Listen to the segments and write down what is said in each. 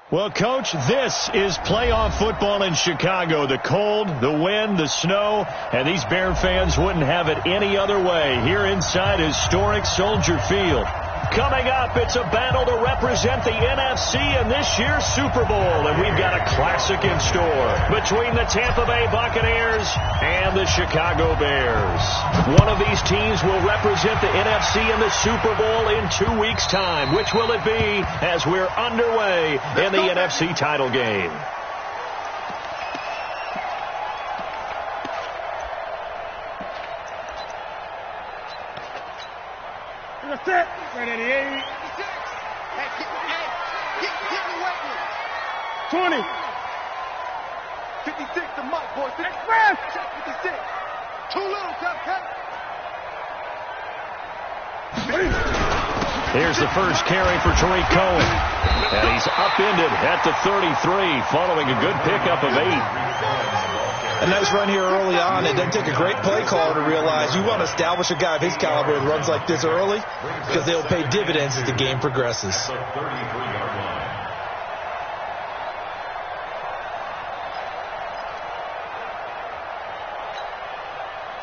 Well, Coach, this is playoff football in Chicago. The cold, the wind, the snow, and these Bear fans wouldn't have it any other way here inside historic Soldier Field. Coming up, it's a battle to represent the NFC in this year's Super Bowl, and we've got a classic in store between the Tampa Bay Buccaneers and the Chicago Bears. One of these teams will represent the NFC in the Super Bowl in 2 weeks' time. Which will it be as we're underway in the NFC title game? That's it. Right at the 8. 20. 56 to Mike, boys. 56. Too little, Jeff. Here's the first carry for Tariq Cohen. And he's upended at the 33 following a good pickup of 8. A nice run here early on. It doesn't take a great play caller to realize you want to establish a guy of his caliber with runs like this early because they'll pay dividends as the game progresses.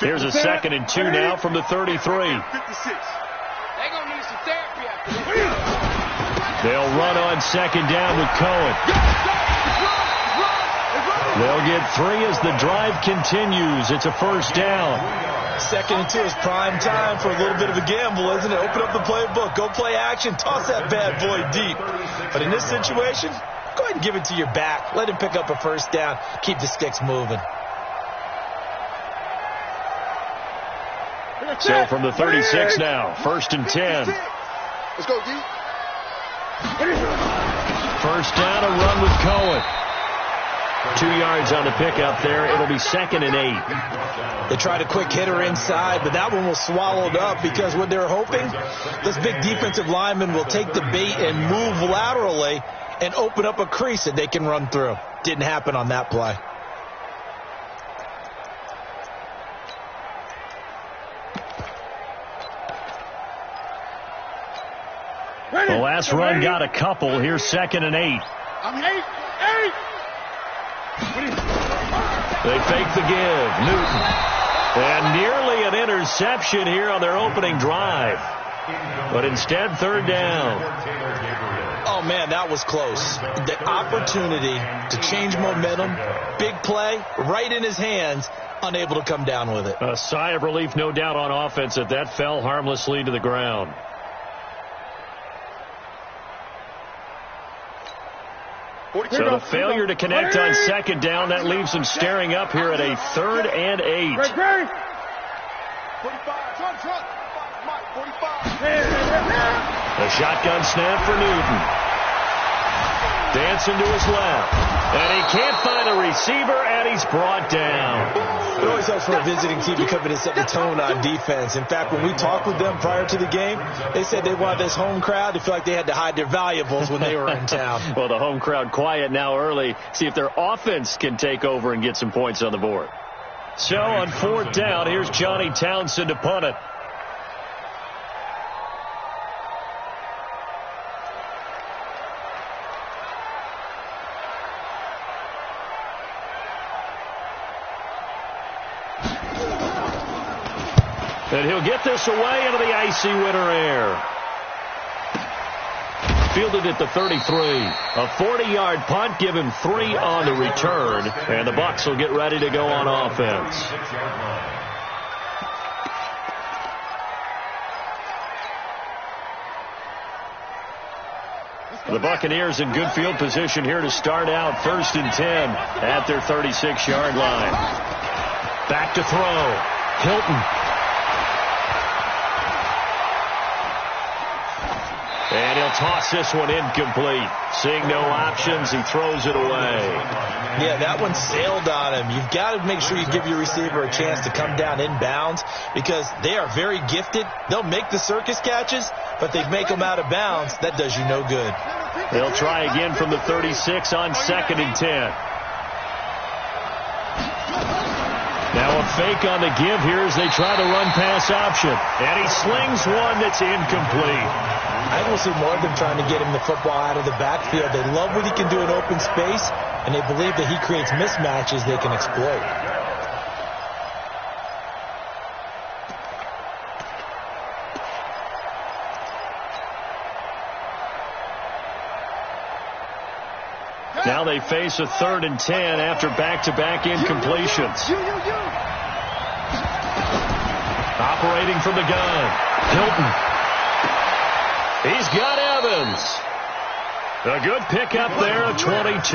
Here's a 2nd and 2 now from the 33. 56. They're going to need some therapy after this. They'll run on 2nd down with Cohen. They'll get 3 as the drive continues. It's a first down. 2nd and 2 is prime time for a little bit of a gamble, isn't it? Open up the playbook. Go play action. Toss that bad boy deep. But in this situation, go ahead and give it to your back. Let him pick up a first down. Keep the sticks moving. So from the 36 now, 1st and 10. Let's go, D. First down, a run with Cohen. 2 yards on the pickup there. It'll be 2nd and 8. They tried a quick hitter inside, but that one was swallowed up because what they're hoping, this big defensive lineman will take the bait and move laterally and open up a crease that they can run through. Didn't happen on that play. The last run got a couple. Here's 2nd and 8. I'm 8. They fake the give. Newton. And nearly an interception here on their opening drive. But instead, 3rd down. Oh, man, that was close. The opportunity to change momentum, big play, right in his hands, unable to come down with it. A sigh of relief, no doubt, on offense that fell harmlessly to the ground. So the failure to connect on 2nd down, that leaves them staring up here at a 3rd and 8. 45. A shotgun snap for Newton. Dancing to his left. And he can't find a receiver, and he's brought down. It always helps for a visiting team to come in and set the tone on defense. In fact, when we talked with them prior to the game, they said they wanted this home crowd to feel like they had to hide their valuables when they were in town. Well, the home crowd quiet now early. See if their offense can take over and get some points on the board. So on 4th down, here's Johnny Townsend to punt it. And he'll get this away into the icy winter air. Fielded at the 33. A 40-yard punt, give him 3 on the return. And the Bucs will get ready to go on offense. The Buccaneers in good field position here to start out. 1st and 10 at their 36-yard line. Back to throw. Hilton. And he'll toss this one incomplete. Seeing no options, he throws it away. Yeah, that one sailed on him. You've got to make sure you give your receiver a chance to come down inbounds because they are very gifted. They'll make the circus catches, but they make them out of bounds. That does you no good. They'll try again from the 36 on 2nd and 10. Now a fake on the give here as they try to run pass option. And he slings one that's incomplete. I think we'll see more of them trying to get him the football out of the backfield. They love what he can do in open space, and they believe that he creates mismatches they can exploit. Now they face a 3rd and 10 after back-to-back incompletions. Operating from the gun, Hilton. He's got Evans. A good pickup there at 22.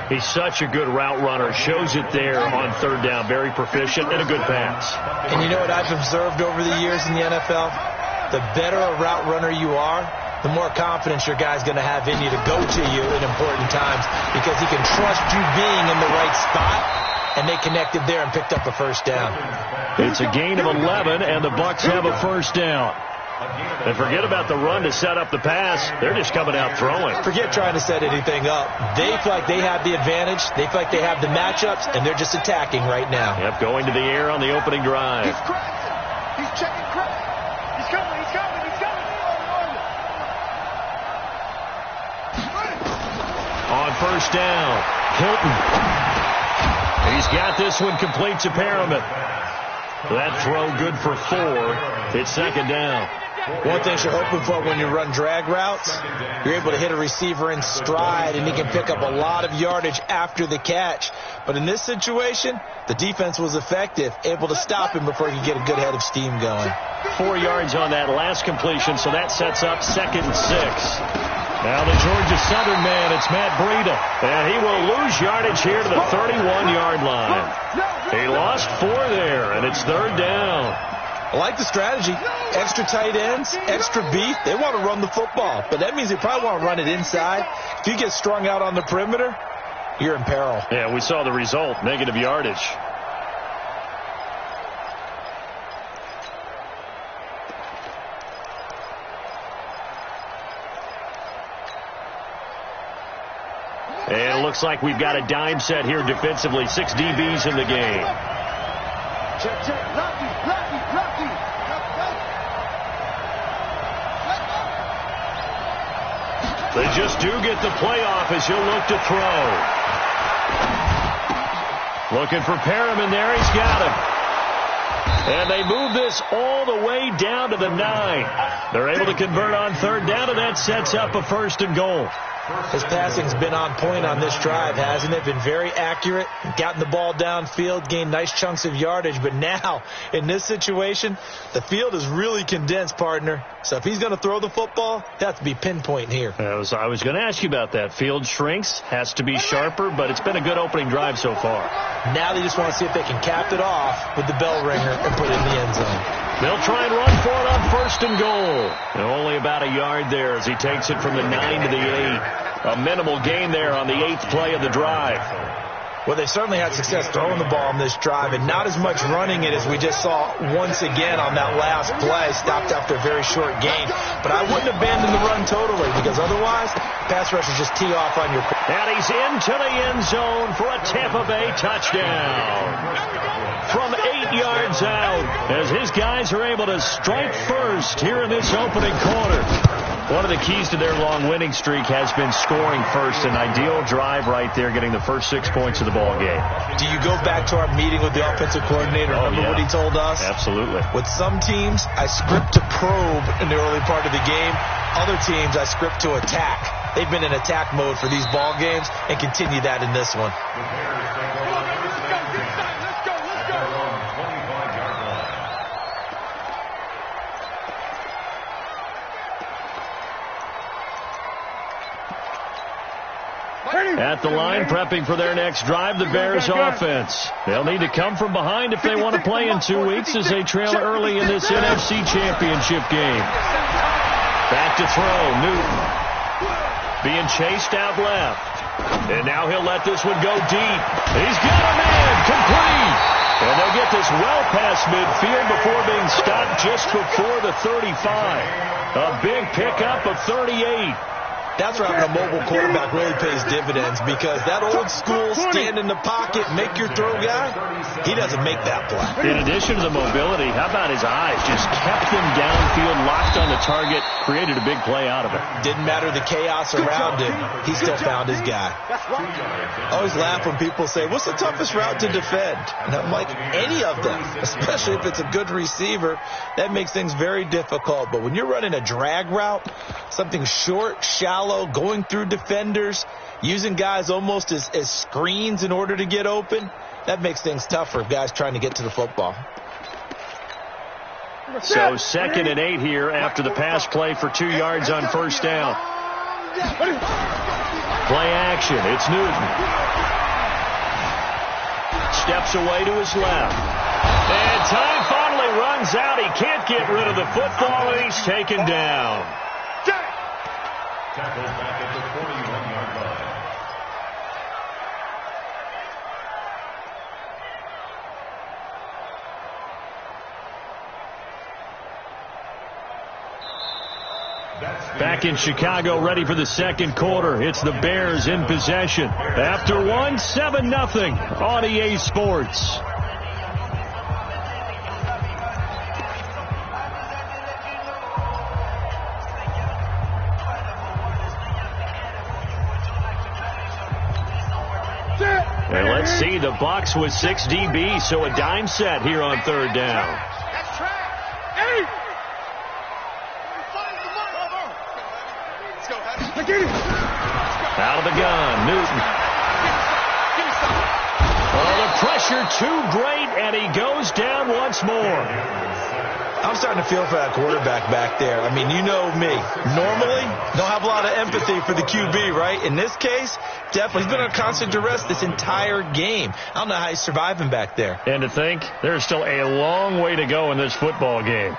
He's such a good route runner. Shows it there on 3rd down. Very proficient and a good pass. And you know what I've observed over the years in the NFL? The better a route runner you are, the more confidence your guy's going to have in you to go to you in important times because he can trust you being in the right spot, and they connected there and picked up a 1st down. It's a gain of 11, and the Bucs have a 1st down. And forget about the run to set up the pass. They're just coming out throwing. Forget trying to set anything up. They feel like they have the advantage. They feel like they have the matchups, and they're just attacking right now. Yep, going to the air on the opening drive. He's cracking. He's checking crack. He's coming. He's coming. He's coming. On 1st down, Hilton. He's got this one complete to Perriman. That throw good for 4. It's 2nd down. One thing you're hoping for when you run drag routes, you're able to hit a receiver in stride, and he can pick up a lot of yardage after the catch. But in this situation, the defense was effective, able to stop him before he could get a good head of steam going. 4 yards on that last completion, so that sets up 2nd and 6. Now the Georgia Southern man, it's Matt Breida. And he will lose yardage here to the 31-yard line. He lost 4 there, and it's 3rd down. I like the strategy. Extra tight ends, extra beef. They want to run the football, but that means they probably want to run it inside. If you get strung out on the perimeter, you're in peril. Yeah, we saw the result, negative yardage. And it looks like we've got a dime set here defensively. 6 DBs in the game. Check. Rocky. They just do get the playoff as he'll look to throw. Looking for Perriman there. He's got him. And they move this all the way down to the 9. They're able to convert on 3rd down, and that sets up a 1st and goal. His passing's been on point on this drive, hasn't it? Been very accurate, gotten the ball downfield, gained nice chunks of yardage. But now, in this situation, the field is really condensed, partner. So if he's going to throw the football, it has to be pinpoint here. I was going to ask you about that. Field shrinks, has to be sharper, but it's been a good opening drive so far. Now they just want to see if they can cap it off with the bell ringer and put it in the end zone. They'll try and run for it on 1st and goal. And only about a yard there as he takes it from the 9 to the 8. A minimal gain there on the 8th play of the drive. Well, they certainly had success throwing the ball on this drive, and not as much running it as we just saw once again on that last play. Stopped after a very short gain. But I wouldn't abandon the run totally, because otherwise, pass rushers just tee off on your... And he's into the end zone for a Tampa Bay touchdown. From 8 yards out, as his guys are able to strike first here in this opening quarter. One of the keys to their long winning streak has been scoring first. An ideal drive right there, getting the first 6 points of the ball game. Do you go back to our meeting with the offensive coordinator? Remember what he told us? Absolutely. With some teams, I script to probe in the early part of the game. Other teams, I script to attack. They've been in attack mode for these ball games and continue that in this one. At the line, prepping for their next drive, the Bears offense. They'll need to come from behind if they want to play in 2 weeks as they trail early in this NFC Championship game. Back to throw, Newton. Being chased out left. And now he'll let this one go deep. He's got a man, complete. And they'll get this well past midfield before being stopped just before the 35. A big pickup of 38. That's where having a mobile quarterback really pays dividends, because that old school stand in the pocket, make your throw guy, he doesn't make that play. In addition to the mobility, how about his eyes? Just kept them downfield, locked on the target, created a big play out of it. Didn't matter the chaos around him. He still found his guy. I always laugh when people say, what's the toughest route to defend? And I'm like, any of them, especially if it's a good receiver. That makes things very difficult. But when you're running a drag route, something short, shallow, going through defenders, using guys almost as screens in order to get open, that makes things tougher for guys trying to get to the football. So 2nd and 8 here after the pass play for 2 yards on first down. Play action. It's Newton. Steps away to his left. And time finally runs out. He can't get rid of the football, and he's taken down. Tackled back at the 41-yard line. Back in Chicago, ready for the second quarter. It's the Bears in possession. After one, 7-0 on EA Sports. And let's see, the Bucs with 6 DBs, so a dime set here on third down. Out of the gun, Newton. Oh, the pressure too great, and he goes down once more. I'm starting to feel for that quarterback back there. I mean, you know me. Normally, don't have a lot of empathy for the QB, right? In this case, definitely. He's been on constant duress this entire game. I don't know how he's surviving back there. And to think, there's still a long way to go in this football game.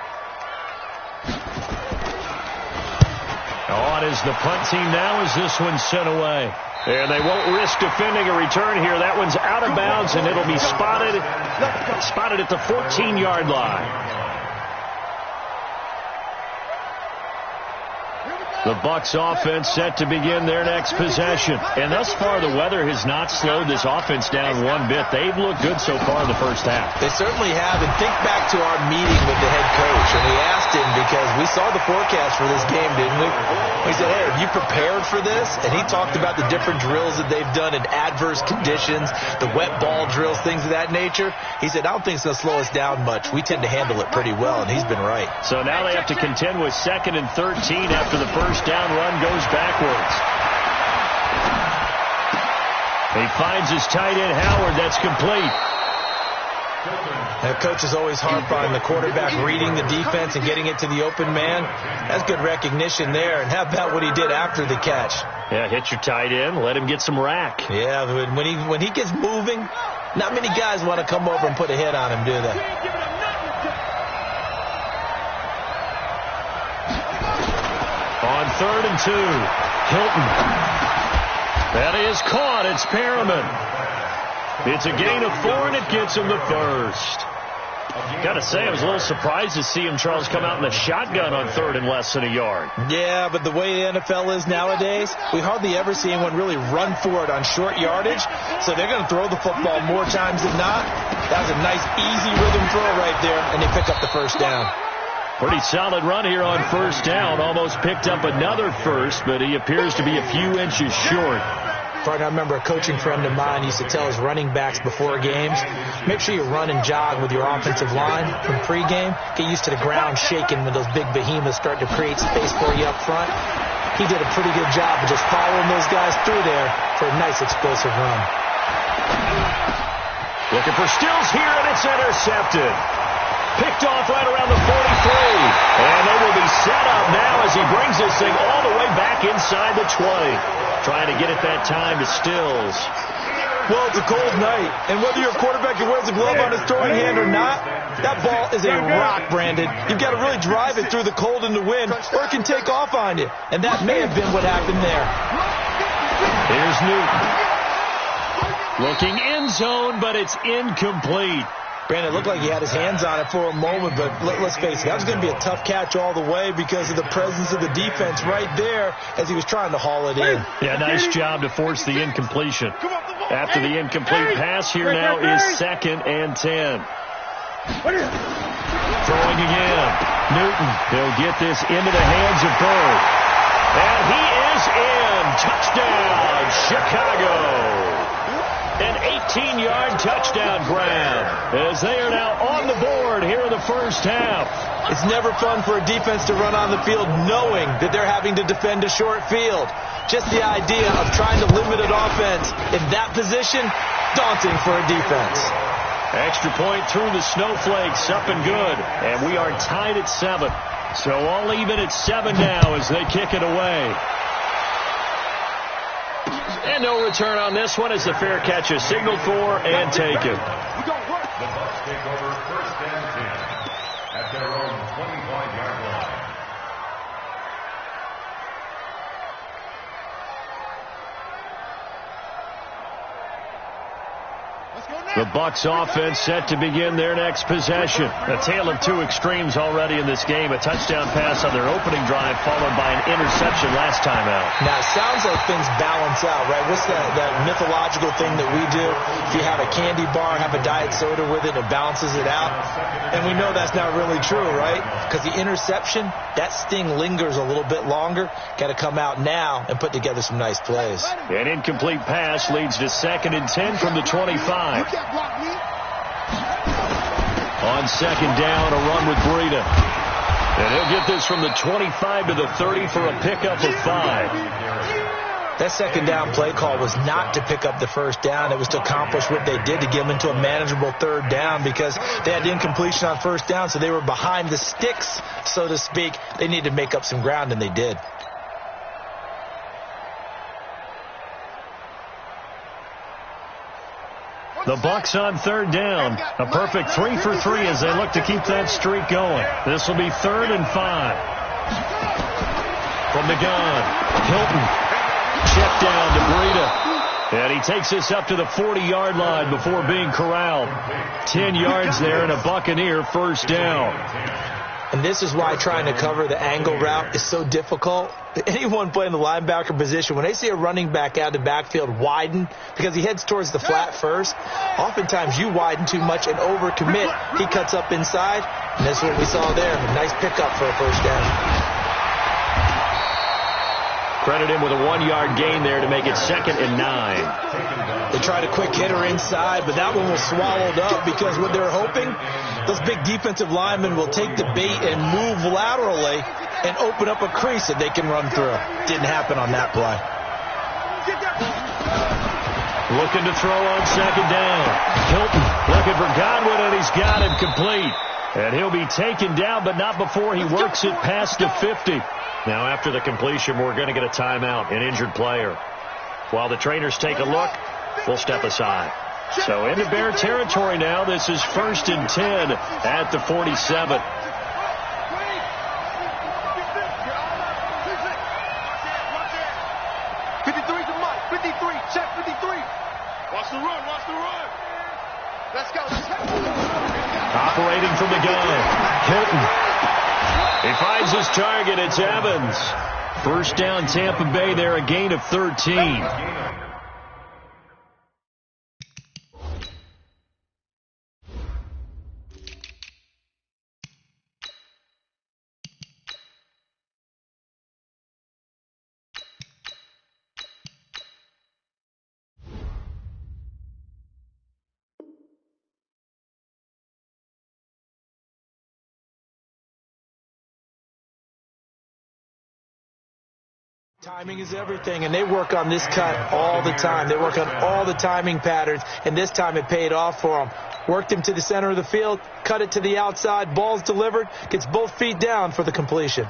On is the punt team now as this one's sent away. And they won't risk defending a return here. That one's out of bounds, and it'll be spotted at the 14-yard line. The Bucs offense set to begin their next possession. And thus far, the weather has not slowed this offense down one bit. They've looked good so far in the first half. They certainly have. And think back to our meeting with the head coach. And we asked him, because we saw the forecast for this game, didn't we? We said, hey, have you prepared for this? And he talked about the different drills that they've done in adverse conditions, the wet ball drills, things of that nature. He said, I don't think it's going to slow us down much. We tend to handle it pretty well, and he's been right. So now they have to contend with 2nd and 13 after the first down run goes backwards. He finds his tight end, Howard. That's complete. That coach is always harp on the quarterback reading the defense and getting it to the open man. That's good recognition there. And how about what he did after the catch? Yeah, hit your tight end, let him get some rack. Yeah, when he gets moving, not many guys want to come over and put a hit on him, do they? On 3rd and 2, Hilton. That is caught. It's Perriman. It's a gain of 4, and it gets him the first. Got to say, I was a little surprised to see him, Charles, come out in the shotgun on 3rd and less than a yard. Yeah, but the way the NFL is nowadays, we hardly ever see anyone really run for it on short yardage. So they're going to throw the football more times than not. That was a nice, easy rhythm throw right there, and they pick up the first down. Pretty solid run here on first down. Almost picked up another first, but he appears to be a few inches short. I remember a coaching friend of mine used to tell his running backs before games, make sure you run and jog with your offensive line from pregame. Get used to the ground shaking when those big behemoths start to create space for you up front. He did a pretty good job of just following those guys through there for a nice explosive run. Looking for Stills here, and it's intercepted. Picked off right around the 43. And they will be set up now as he brings this thing all the way back inside the 20. Trying to get it that time to Stills. Well, it's a cold night, and whether you're a quarterback who wears a glove on his throwing hand or not, that ball is a rock, Brandon. You've got to really drive it through the cold and the wind, or it can take off on you. And that may have been what happened there. Here's Newton. Looking end zone, but it's incomplete. Brandon, it looked like he had his hands on it for a moment, but let's face it, that was going to be a tough catch all the way because of the presence of the defense right there as he was trying to haul it in. Yeah, nice job to force the incompletion. After the incomplete pass, here now is 2nd and 10. Throwing again. Newton, he'll get this into the hands of Bird. And he is in. Touchdown, Chicago. An 18-yard touchdown grab as they are now on the board here in the first half. It's never fun for a defense to run on the field knowing that they're having to defend a short field. Just the idea of trying to limit an offense in that position, daunting for a defense. Extra point through the snowflakes, up and good. And we are tied at 7. So all even at 7 now as they kick it away. And no return on this one as the fair catch is signaled for and taken. The Bucs take over 1st and 10 at their own 25-yard line. The Bucs offense set to begin their next possession. A tale of two extremes already in this game. A touchdown pass on their opening drive followed by an interception last time out. Now, it sounds like things balance out, right? What's that mythological thing that we do? If you have a candy bar, have a diet soda with it, it balances it out. And we know that's not really true, right? Because the interception, that sting lingers a little bit longer. Got to come out now and put together some nice plays. An incomplete pass leads to 2nd and 10 from the 25. On 2nd down, a run with Breida. And he'll get this from the 25 to the 30 for a pickup of 5. That 2nd down play call was not to pick up the 1st down. It was to accomplish what they did to get them into a manageable 3rd down because they had incompletion on 1st down, so they were behind the sticks, so to speak. They needed to make up some ground, and they did. The Bucs on 3rd down. A perfect 3 for 3 as they look to keep that streak going. This will be 3rd and 5. From the gun, Hilton. Check down to Breida. And he takes this up to the 40-yard line before being corralled. 10 yards there and a Buccaneer 1st down. And this is why trying to cover the angle route is so difficult. Anyone playing the linebacker position, when they see a running back out of the backfield widen, because he heads towards the flat first, oftentimes you widen too much and overcommit. He cuts up inside, and that's what we saw there. A nice pickup for a 1st down. Credit him with a 1-yard gain there to make it 2nd and 9. They tried a quick hitter inside, but that one was swallowed up because what they're hoping, those big defensive linemen will take the bait and move laterally and open up a crease that they can run through. Didn't happen on that play. Looking to throw on 2nd down. Hilton looking for Godwin, and he's got him complete. And he'll be taken down, but not before he works it past the 50. Now, after the completion, we're going to get a timeout, an injured player. While the trainers take a look, we'll step aside. So into Bear territory now. This is 1st and 10 at the 47. 53's a mark. 53. Check 53. Watch the run. Watch the run. Let's go. Operating from the gun. Hilton. He finds his target. It's Evans. 1st down Tampa Bay there, a gain of 13. Timing is everything, and they work on this cut all the time. They work on all the timing patterns, and this time it paid off for them. Worked him to the center of the field, cut it to the outside, ball's delivered, gets both feet down for the completion.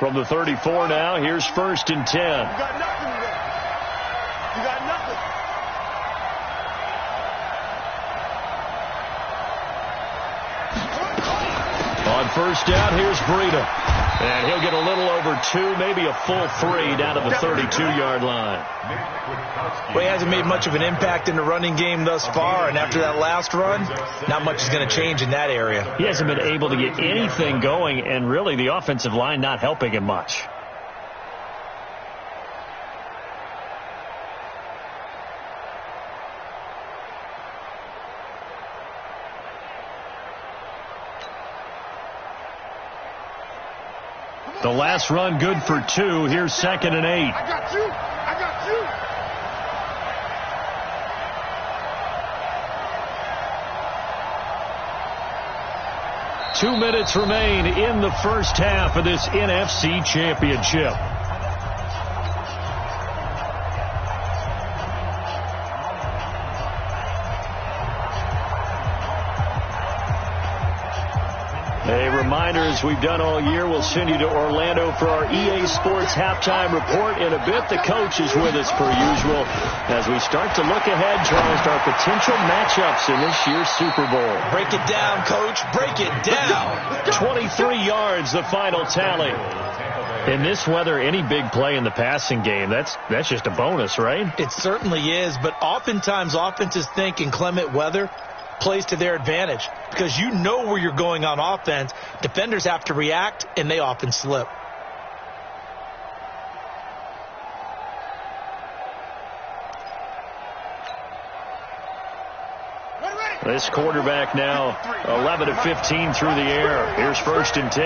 From the 34 now, here's 1st and 10. You got nothing today. You got nothing. On 1st down, here's Breida. And he'll get a little over 2, maybe a full 3 down to the 32-yard line. Well, he hasn't made much of an impact in the running game thus far, and after that last run, not much is going to change in that area. He hasn't been able to get anything going, and really the offensive line not helping him much. The last run good for 2. Here's 2nd and 8. I got you. I got you. 2 minutes remain in the first half of this NFC Championship. A reminder, as we've done all year, we'll send you to Orlando for our EA Sports halftime report in a bit. The coach is with us per usual as we start to look ahead, Charles, to our potential matchups in this year's Super Bowl. Break it down, Coach. Break it down. 23 yards, the final tally. In this weather, any big play in the passing game, that's just a bonus, right? It certainly is, but oftentimes offenses think inclement weather plays to their advantage because you know where you're going on offense. Defenders have to react, and they often slip. This quarterback now 11 of 15 through the air. Here's 1st and 10.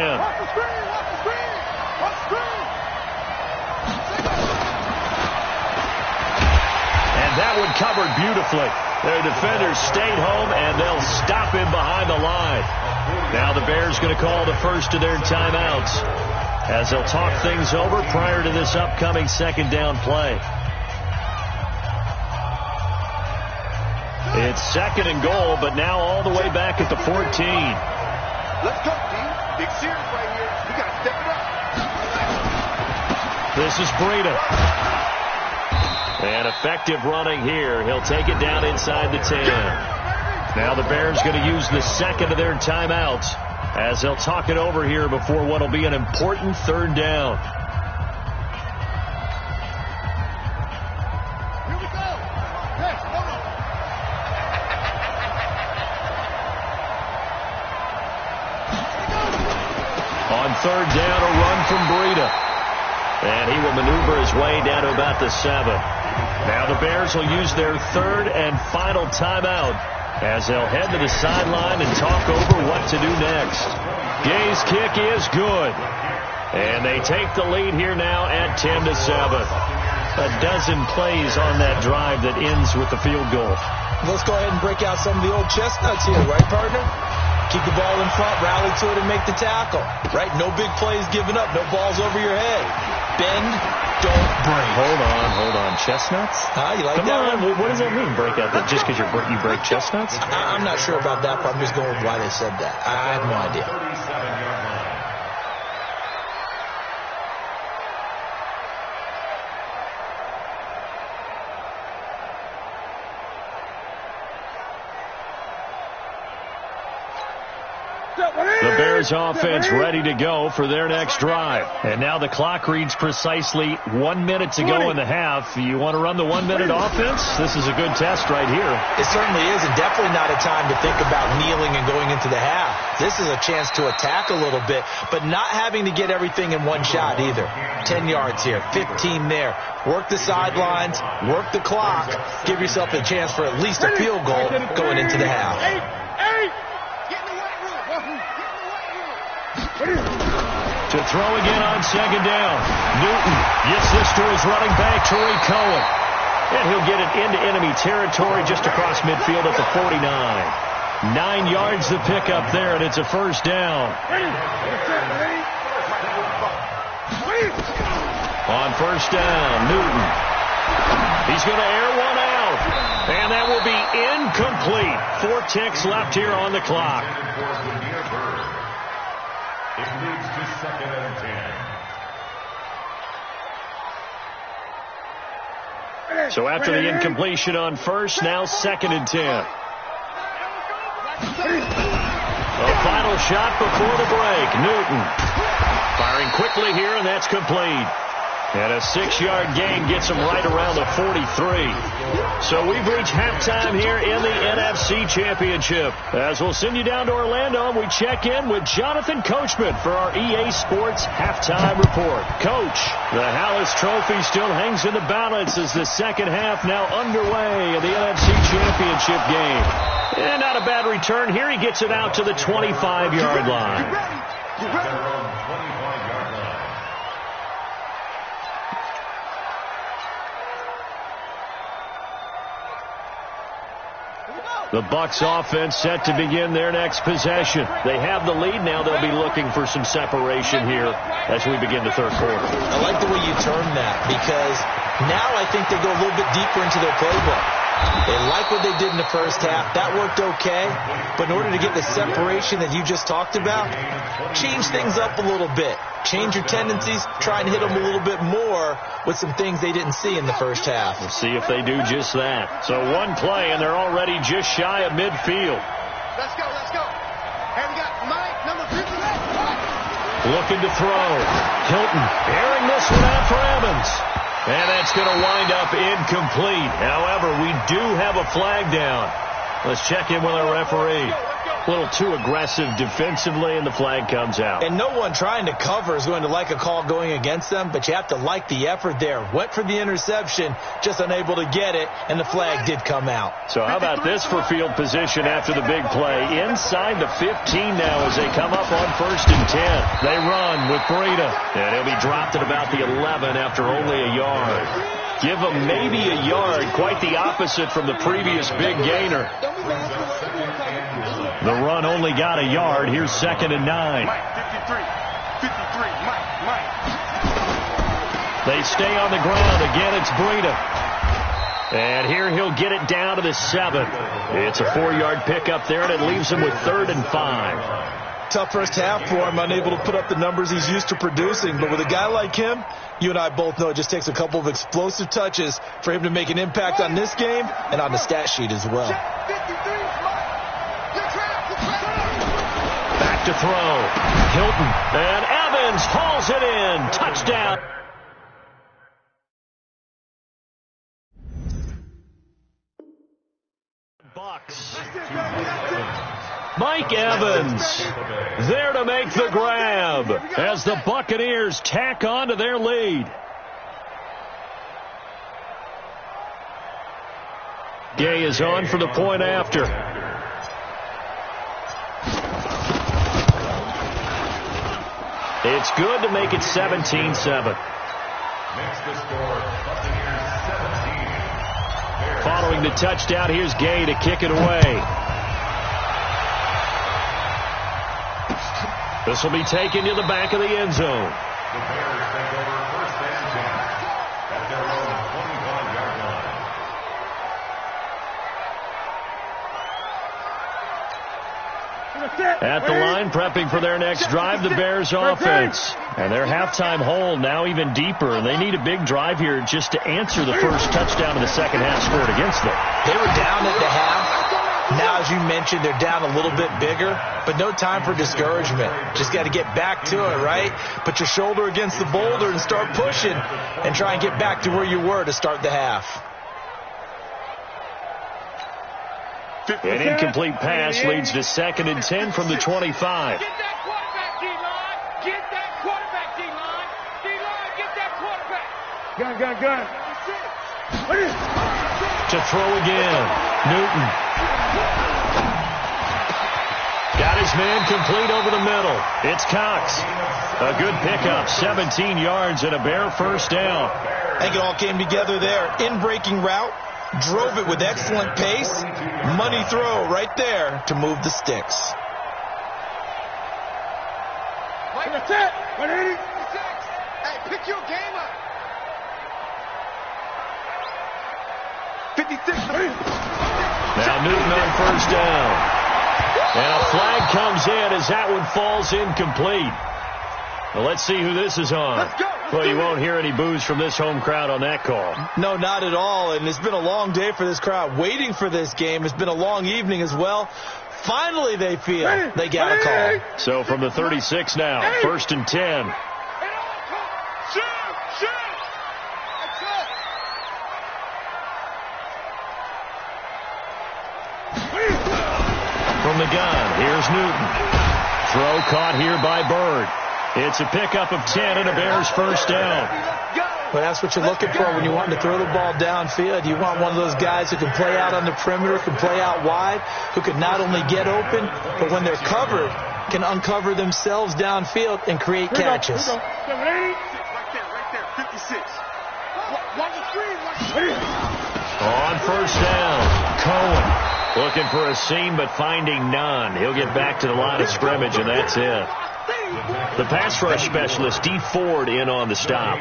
And that one covered beautifully. Their defenders stayed home, and they'll stop him behind the line. Now the Bears going to call the first of their timeouts as they'll talk things over prior to this upcoming 2nd down play. It's 2nd and goal, but now all the way back at the 14. Let's go, team. Big series right here. We got to step it up. This is Breida. And effective running here. He'll take it down inside the 10. Now the Bears going to use the 2nd of their timeouts as they'll talk it over here before what will be an important 3rd down. Here we go. Yes, hold on. On 3rd down, a run from Breida. And he will maneuver his way down to about the 7. Now the Bears will use their 3rd and final timeout as they'll head to the sideline and talk over what to do next. Gay's kick is good. And they take the lead here now at 10-7. A dozen plays on that drive that ends with the field goal. Let's go ahead and break out some of the old chestnuts here, right, partner? Keep the ball in front, rally to it, and make the tackle. Right? No big plays given up, no balls over your head. Bend, don't break. Hold on. Chestnuts? You like Come that on. one? What does that mean, break out? Just because you break chestnuts? I'm not sure about that, but I'm just going with why they said that. I have no idea. 37-yard line. The Bears offense ready to go for their next drive. And now the clock reads precisely 1 minute to go in the half. You want to run the 1 minute offense? This is a good test right here. It certainly is, and definitely not a time to think about kneeling and going into the half. This is a chance to attack a little bit, but not having to get everything in one shot either. 10 yards here, 15 there. Work the sidelines, work the clock, give yourself a chance for at least a field goal going into the half. To throw again on 2nd down. Newton gets this to his running back, Tariq Cohen. And he'll get it into enemy territory just across midfield at the 49. 9 yards the pickup there, and it's a 1st down. On 1st down, Newton. He's going to air one out. And that will be incomplete. 4 ticks left here on the clock. It leads to 2nd and 10. So after the incompletion on 1st, now 2nd and 10. The final final shot before the break. Newton firing quickly here, and that's complete. And a 6-yard gain gets him right around the 43. So we've reached halftime here in the NFC Championship. As we'll send you down to Orlando, and we check in with Jonathan Coachman for our EA Sports Halftime Report. Coach, the Hallis Trophy still hangs in the balance as the second half now underway in the NFC Championship game. And not a bad return here. He gets it out to the 25-yard line. Get ready. The Bucs offense set to begin their next possession. They have the lead now. They'll be looking for some separation here as we begin the third quarter. I like the way you term that, because now I think they go a little bit deeper into their playbook. They like what they did in the first half. That worked okay. But in order to get the separation that you just talked about, change things up a little bit. Change your tendencies. Try and hit them a little bit more with some things they didn't see in the first half. We'll see if they do just that. So one play, and they're already just shy of midfield. Let's go, let's go. Hey, we got Mike, number 58. Looking to throw. Hilton airing this one out for Evans. And that's going to wind up incomplete. However, we do have a flag down. Let's check in with our referee. A little too aggressive defensively, and the flag comes out. And no one trying to cover is going to like a call going against them, but you have to like the effort there. Went for the interception, just unable to get it, and the flag did come out. So how about this for field position after the big play? Inside the 15 now as they come up on 1st and 10. They run with Breida, and he'll be dropped at about the 11 after only a yard. Give him maybe a yard, quite the opposite from the previous big gainer. The run only got a yard. Here's 2nd and 9. Mike, 53, Mike. They stay on the ground. Again, it's Breida. And here he'll get it down to the 7. It's a 4-yard pickup there, and it leaves him with 3rd and 5. Tough first half for him, unable to put up the numbers he's used to producing. But with a guy like him, you and I both know it just takes a couple of explosive touches for him to make an impact on this game and on the stat sheet as well. Back to throw. Hilton. And Evans hauls it in. Touchdown. Bucks. Mike Evans there to make the grab as the Buccaneers tack on to their lead. Gay is on for the point after. It's good to make it 17-7. Following the touchdown, here's Gay to kick it away. This will be taken to the back of the end zone. The Bears take over 1st and 10 at their own 21-yard line. At the line, prepping for their next drive, the Bears offense. And their halftime hole now even deeper, and they need a big drive here just to answer the first touchdown of the second half scored against them. They were down at the half. Now, as you mentioned, they're down a little bit bigger, but no time for discouragement. Just got to get back to it, right? Put your shoulder against the boulder and start pushing and try and get back to where you were to start the half. An incomplete pass leads to 2nd and 10 from the 25. Get that quarterback, D-line. Get that quarterback, D-line. D-line, get that quarterback. Gun. To throw again. Newton. Got his man complete over the middle. It's Cox. A good pickup. 17 yards and a Bear first down. I think it all came together there. In-breaking route. Drove it with excellent pace. Money throw right there to move the sticks. That's it. 180. Hey, pick your game up. 56. Now Newton on first down. And a flag comes in as that one falls incomplete. Well, let's see who this is on. Let's go. Well, you won't hear any boos from this home crowd on that call. No, not at all. And it's been a long day for this crowd. Waiting for this game. It's been a long evening as well. Finally they feel they got a call. So from the 36 now, 1st and 10. From the gun, here's Newton. Throw caught here by Bird. It's a pickup of 10 and a Bears first down. Well, that's what you're looking for when you want to throw the ball downfield. You want one of those guys who can play out on the perimeter, can play out wide, who can not only get open, but when they're covered, can uncover themselves downfield and create catches. Right there, 56. Watch the screen, On first down, Cohen looking for a seam but finding none. He'll get back to the line of scrimmage, and that's it. The pass rush specialist, D. Ford, in on the stop.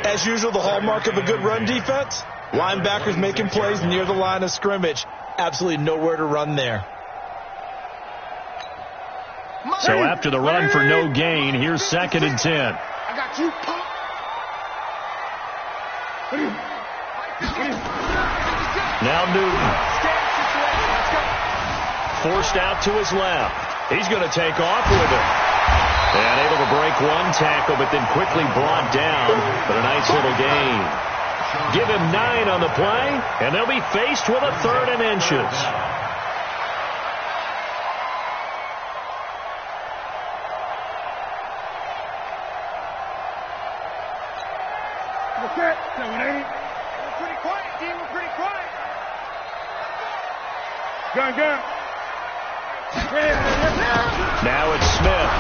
As usual, the hallmark of a good run defense, linebackers making plays near the line of scrimmage. Absolutely nowhere to run there. So after the run for no gain, here's 2nd and 10. I got you. Now Newton. Forced out to his left. He's going to take off with it. And able to break one tackle, but then quickly brought down. But a nice little gain. Give him 9 on the play, and they'll be faced with a 3rd and inches. Okay, 780. We're pretty quiet, D. We're pretty quiet. Gun. Now it's Smith.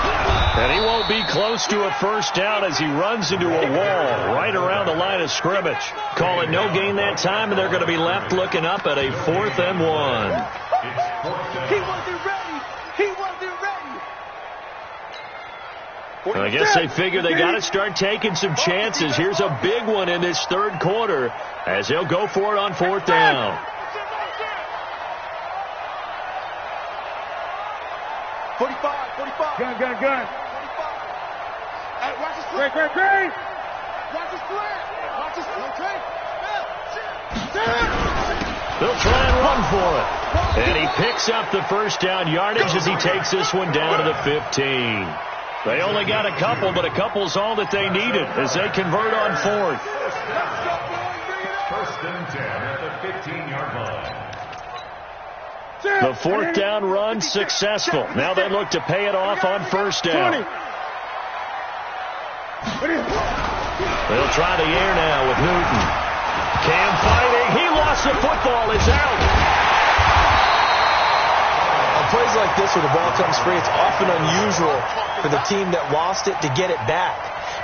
And he won't be close to a first down as he runs into a wall right around the line of scrimmage. Call it no gain that time, and they're going to be left looking up at a 4th and 1. He wasn't ready. He wasn't ready. I guess they figure they got to start taking some chances. Here's a big one in this 3rd quarter as they'll go for it on 4th down. 45. Gun. Hey, watch the split. Great. Watch the split. Okay. They'll try and run for it. And he picks up the first down yardage as he takes this one down to the 15. They only got a couple, but a couple's all that they needed as they convert on 4th. 1st and 10 at the 15-yard line. The 4th down run successful. Now they look to pay it off on 1st down. They'll try the air now with Newton. Cam fighting. He lost the football. It's out. On plays like this where the ball comes free, it's often unusual for the team that lost it to get it back.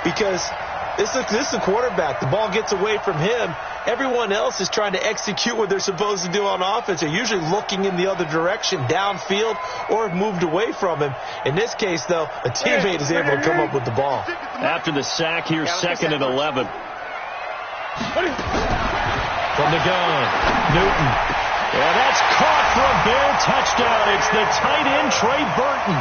Because this is the quarterback. The ball gets away from him. Everyone else is trying to execute what they're supposed to do on offense. They're usually looking in the other direction, downfield, or have moved away from him. In this case, though, a teammate is able to come up with the ball. After the sack, here's 2nd and 11. From the gun, Newton. Yeah, that's caught for a Bear touchdown. It's the tight end, Trey Burton.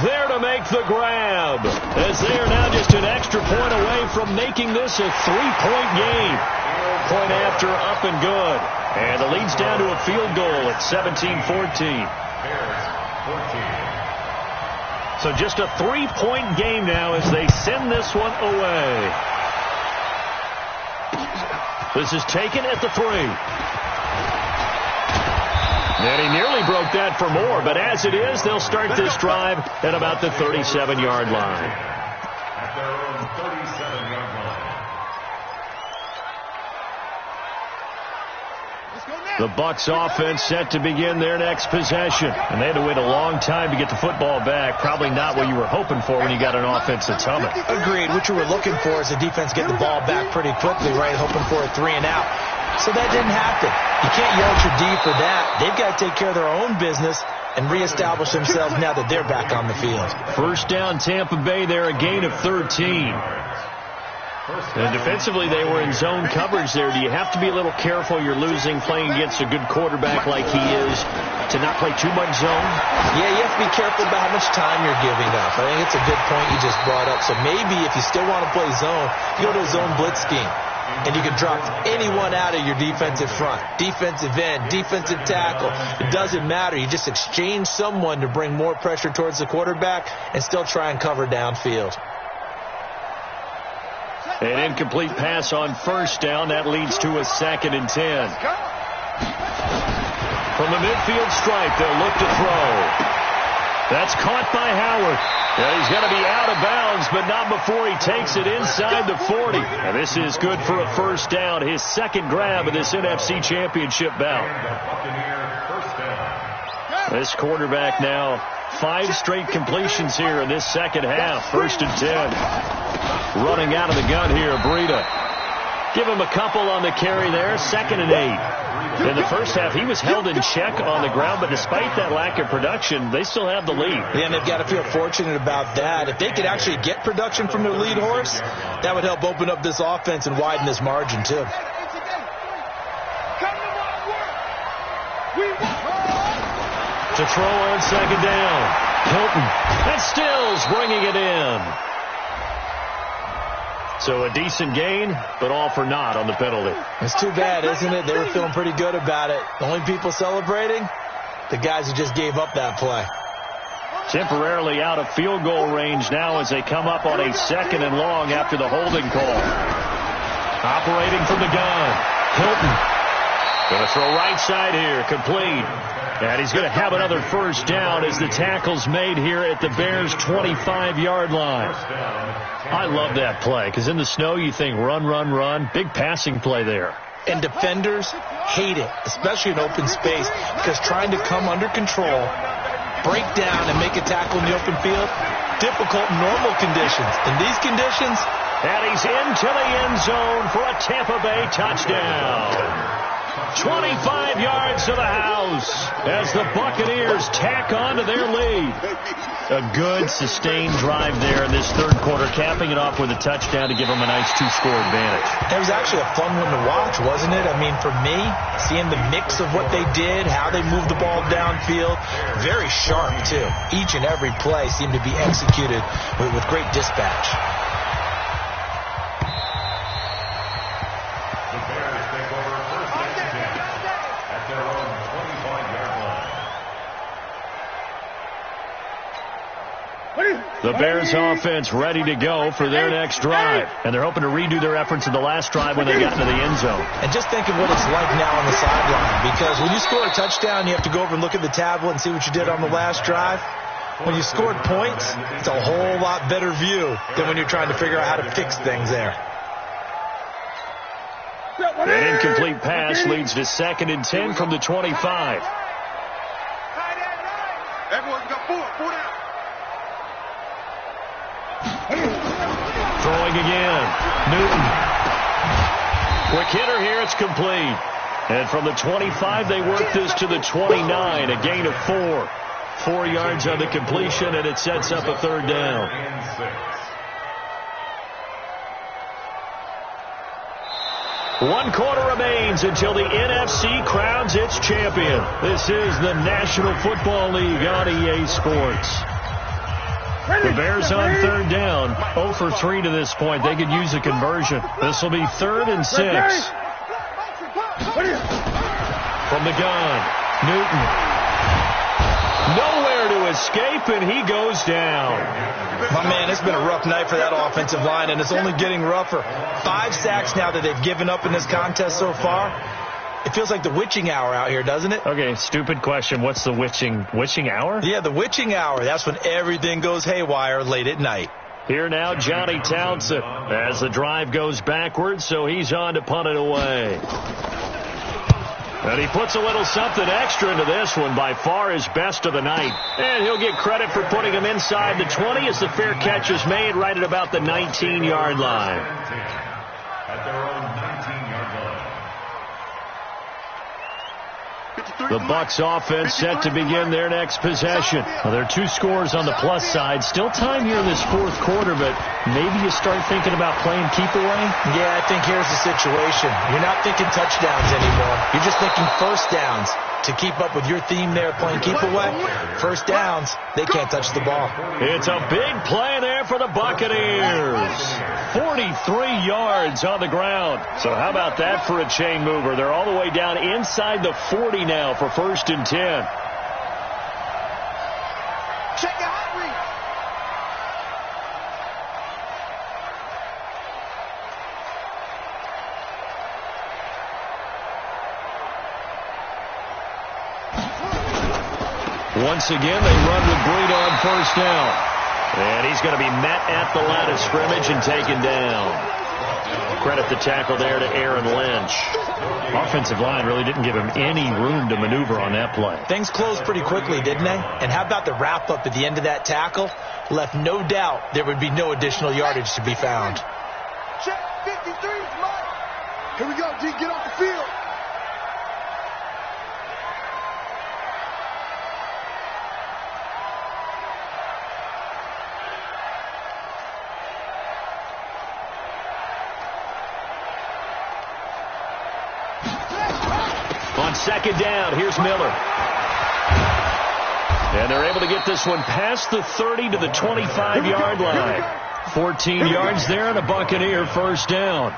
There to make the grab, as they are now just an extra point away from making this a 3-point game. Point after, up and good. And the lead's down to a field goal at 17-14. So just a 3-point game now as they send this one away. This is taken at the 3. And he nearly broke that for more, but as it is, they'll start this drive at about the 37-yard line. At their own 37-yard line. The Bucs offense set to begin their next possession. And they had to wait a long time to get the football back. Probably not what you were hoping for when you got an offense that's humming. Agreed. What you were looking for is the defense getting the ball back pretty quickly, right? Hoping for a 3 and out. So that didn't happen. You can't yell at your D for that. They've got to take care of their own business and reestablish themselves now that they're back on the field. First down, Tampa Bay there, a gain of 13. And defensively, they were in zone coverage there. Do you have to be a little careful? You're losing, playing against a good quarterback like he is, to not play too much zone? Yeah, you have to be careful about how much time you're giving up. I think it's a good point you just brought up. So maybe if you still want to play zone, you go to a zone blitz scheme. and you can drop anyone out of your defensive front. Defensive end, defensive tackle. It doesn't matter. You just exchange someone to bring more pressure towards the quarterback and still try and cover downfield. An incomplete pass on first down. That leads to a 2nd and 10. From the midfield stripe, they'll look to throw. That's caught by Howard. Yeah, he's going to be out of bounds, but not before he takes it inside the 40. And this is good for a first down, his 2nd grab of this NFC Championship bout. This quarterback now 5 straight completions here in this second half. 1st and 10. Running out of the gun here, Breida. Give him a couple on the carry there. 2nd and 8. In the first half, he was held in check on the ground, but despite that lack of production, they still have the lead. Yeah, and they've got to feel fortunate about that. If they could actually get production from their lead horse, that would help open up this offense and widen this margin, too. To throw on 2nd down. Hilton. And Stills bringing it in. So a decent gain, but all for naught on the penalty. It's too bad, isn't it? They were feeling pretty good about it. The only people celebrating, the guys who just gave up that play. Temporarily out of field goal range now as they come up on a 2nd and long after the holding call. Operating from the gun. Hilton. Going to throw right side here. Complete. And he's going to have another first down as the tackle's made here at the Bears' 25-yard line. I love that play because in the snow you think run, run, run. Big passing play there. And defenders hate it, especially in open space, because trying to come under control, break down, and make a tackle in the open field, difficult in normal conditions. In these conditions, and he's into the end zone for a Tampa Bay touchdown. 25 yards to the house as the Buccaneers tack on to their lead. A good, sustained drive there in this 3rd quarter, capping it off with a touchdown to give them a nice 2-score advantage. It was actually a fun one to watch, wasn't it? I mean, for me, seeing the mix of what they did, how they moved the ball downfield, very sharp, too. Each and every play seemed to be executed with great dispatch. The Bears offense ready to go for their next drive. And they're hoping to redo their efforts in the last drive when they got into the end zone. And just think of what it's like now on the sideline. Because when you score a touchdown, you have to go over and look at the tablet and see what you did on the last drive. When you scored points, it's a whole lot better view than when you're trying to figure out how to fix things there. An incomplete pass leads to 2nd and 10 from the 25. Everyone's got 4 down. Throwing again. Newton. Quick hitter here. It's complete. And from the 25, they work this to the 29. A gain of 4. 4 yards on the completion, and it sets up a 3rd down. One quarter remains until the NFC crowns its champion. This is the National Football League on EA Sports. The Bears on 3rd down, 0 for 3 to this point. They could use a conversion. This will be 3rd and 6. From the gun, Newton. Nowhere to escape, and he goes down. My man, it's been a rough night for that offensive line, and it's only getting rougher. 5 sacks now that they've given up in this contest so far. It feels like the witching hour out here, doesn't it? Okay, stupid question. What's the witching hour? Yeah, the witching hour. That's when everything goes haywire late at night. Here now, Johnny Townsend as the drive goes backwards, so he's on to punt it away. And he puts a little something extra into this one, by far his best of the night. And he'll get credit for putting him inside the 20 as the fair catch is made right at about the 19-yard line. At their own 19-yard line. The Bucs offense set to begin their next possession. Well, there are 2 scores on the plus side. Still time here in this 4th quarter, but maybe you start thinking about playing keep away? Yeah, I think here's the situation. You're not thinking touchdowns anymore. You're just thinking first downs. To keep up with your theme there, playing keep away, first downs, they can't touch the ball. It's a big play there for the Buccaneers. 43 3 yards on the ground. So how about that for a chain mover? They're all the way down inside the 40 now for 1st and 10. Check your hot read. Once again, they run with Breida on 1st down. And he's going to be met at the line of scrimmage and taken down. Credit the tackle there to Aaron Lynch. Offensive line really didn't give him any room to maneuver on that play. Things closed pretty quickly, didn't they? And how about the wrap-up at the end of that tackle? Left no doubt there would be no additional yardage to be found. Check 53, Mike. Here we go, D. Get off the field. On 2nd down, here's Miller. And they're able to get this one past the 30 to the 25-yard line. 14 yards there and a Buccaneer 1st down.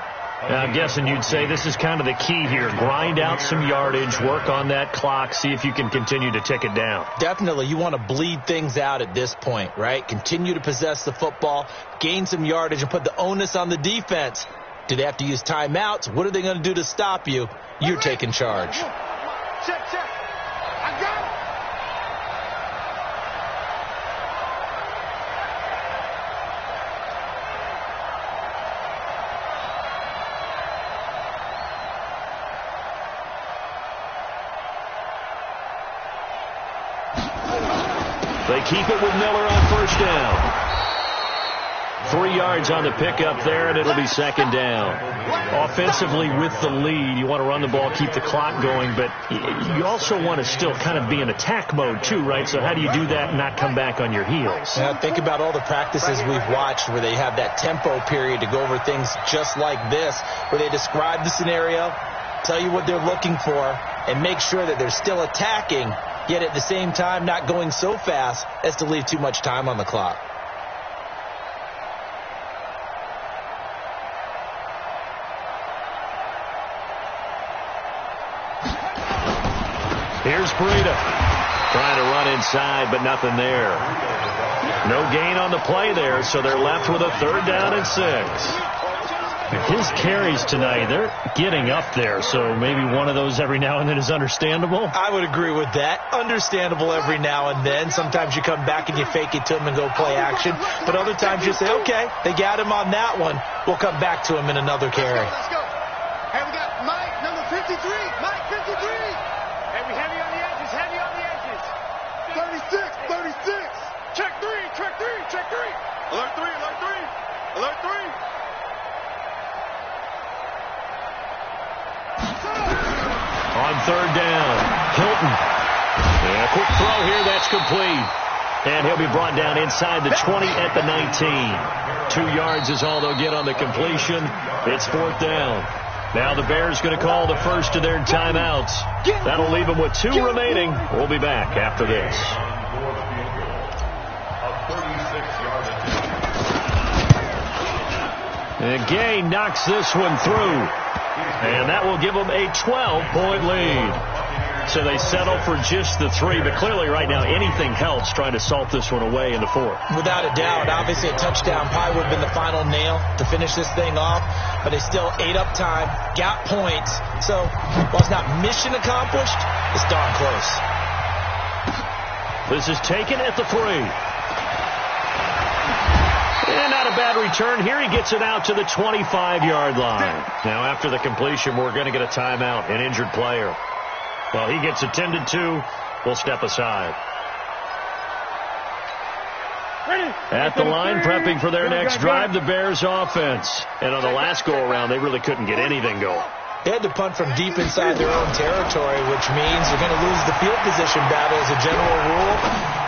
Now, I'm guessing you'd say this is kind of the key here. Grind out some yardage, work on that clock, see if you can continue to tick it down. Definitely. You want to bleed things out at this point, right? Continue to possess the football, gain some yardage, and put the onus on the defense. Do they have to use timeouts? What are they going to do to stop you? You're taking charge. Check. I got it. They keep it with Miller on 1st down. 3 yards on the pickup there, and it'll be 2nd down. Offensively with the lead, you want to run the ball, keep the clock going, but you also want to still kind of be in attack mode too, right? So how do you do that and not come back on your heels? Now, think about all the practices we've watched where they have that tempo period to go over things just like this, where they describe the scenario, tell you what they're looking for, and make sure that they're still attacking, yet at the same time not going so fast as to leave too much time on the clock. Here's Breida. Trying to run inside, but nothing there. No gain on the play there, so they're left with a 3rd down and 6. His carries tonight, they're getting up there, so maybe one of those every now and then is understandable. I would agree with that. Understandable every now and then. Sometimes you come back and you fake it to him and go play action. But other times you say, okay, they got him on that one. We'll come back to him in another carry. Let's go. Hey, we got Mike, number 53. Mike, 53. Heavy on the edges, heavy on the edges. 36. Check 3. Alert 3. On 3rd down, Hilton. And a quick throw here, that's complete. And he'll be brought down inside the 20 at the 19. 2 yards is all they'll get on the completion. It's 4th down. Now the Bears going to call the first of their timeouts. That'll leave them with 2 remaining. We'll be back after this. And Gay knocks this one through. And that will give them a 12-point lead. So they settle for just the 3, but clearly right now anything helps trying to salt this one away in the 4th. Without a doubt, obviously a touchdown probably would have been the final nail to finish this thing off, but they still ate up time, got points. So while it's not mission accomplished, it's darn close. This is taken at the 3. And not a bad return here. He gets it out to the 25-yard line. Now after the completion, we're going to get a timeout, an injured player. Well, he gets attended to. We'll step aside. At the line, prepping for their next drive, the Bears offense. And on the last go-around, they really couldn't get anything going. They had to punt from deep inside their own territory, which means you're going to lose the field position battle as a general rule.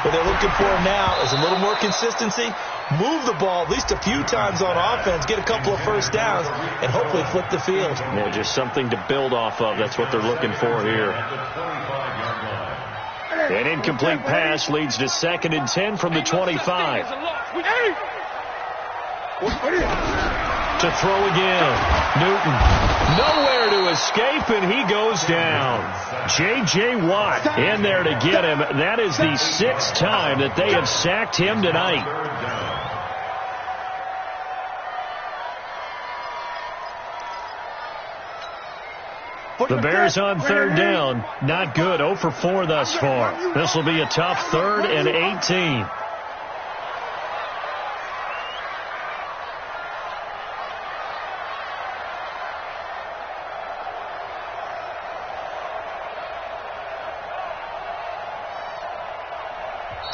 What they're looking for now is a little more consistency, move the ball at least a few times on offense, get a couple of first downs, and hopefully flip the field. Yeah, just something to build off of. That's what they're looking for here. An incomplete pass leads to 2nd and 10 from the 25. to throw again. Newton, nowhere to escape, and he goes down. J.J. Watt in there to get him. That is the 6th time that they have sacked him tonight. The Bears on 3rd down. Not good. 0 for 4 thus far. This will be a tough 3rd and 18.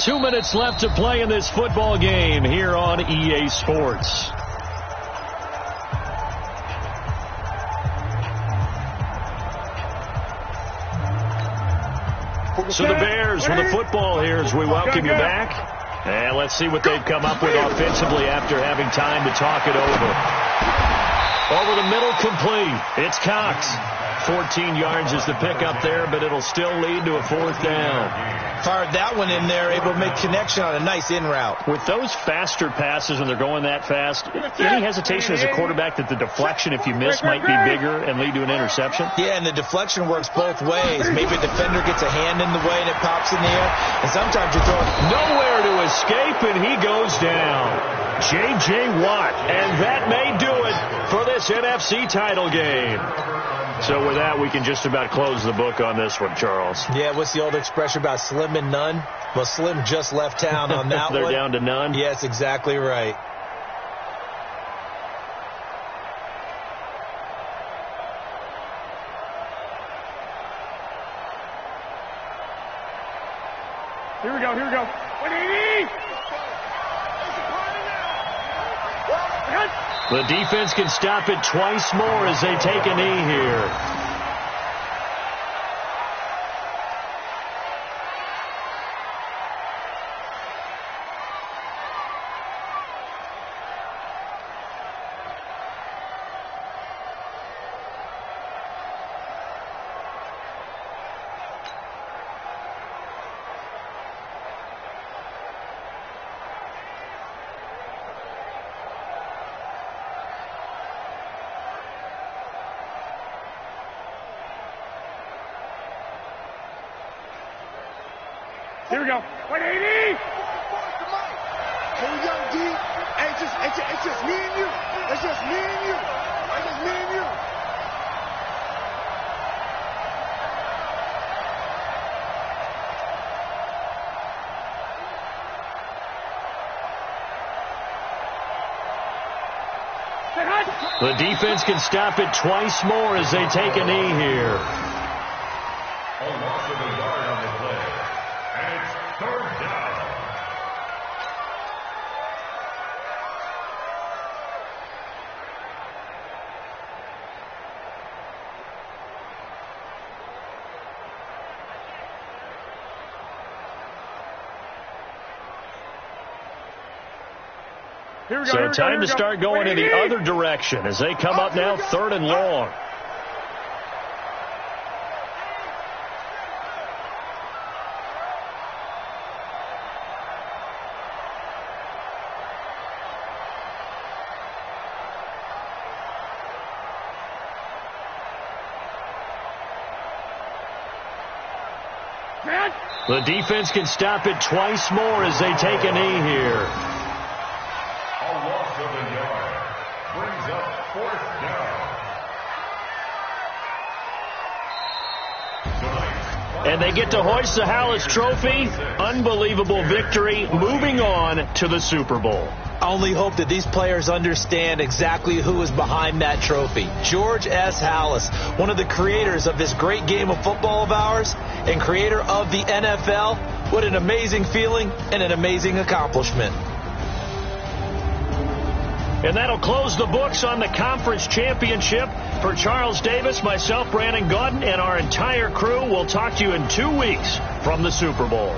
Two minutes left to play in this football game here on EA Sports. So the Bears with the football here as we welcome you back. And let's see what they've come up with offensively after having time to talk it over. Over the middle, complete. It's Cox. 14 yards is the pickup there, but it'll still lead to a 4th down. Fired that one in there, able to make connection on a nice in route. With those faster passes when they're going that fast, any hesitation as a quarterback that the deflection, if you miss, might be bigger and lead to an interception? Yeah, and the deflection works both ways. Maybe a defender gets a hand in the way and it pops in the air, and sometimes you throw it nowhere to escape, and he goes down. J.J. Watt, and that may do it for this NFC title game. So with that, we can just about close the book on this one, Charles. Yeah, what's the old expression about slim and none? Well, Slim just left town on that They're one. down to none? Yes, exactly right. Here we go, here we go. 180! The defense can stop it twice more as they take a knee here. Here we go. 180! Here we go, D. It's just me and you. It's just me and you. It's just me and you. The defense can stop it twice more as they take a knee here. A loss of a yard on the play. And it's 3rd down. Here we go, So time to start going in the other direction as they come up now 3rd and long. The defense can stop it twice more as they take a knee here. A loss of a yard. Brings up 4th down. And they get to hoist the Hallis Trophy. Unbelievable victory. Moving on to the Super Bowl. I only hope that these players understand exactly who is behind that trophy. George S. Hallis, one of the creators of this great game of football of ours and creator of the NFL. What an amazing feeling and an amazing accomplishment. And that'll close the books on the conference championship. For Charles Davis, myself, Brandon Gaudin, and our entire crew, we'll talk to you in 2 weeks from the Super Bowl.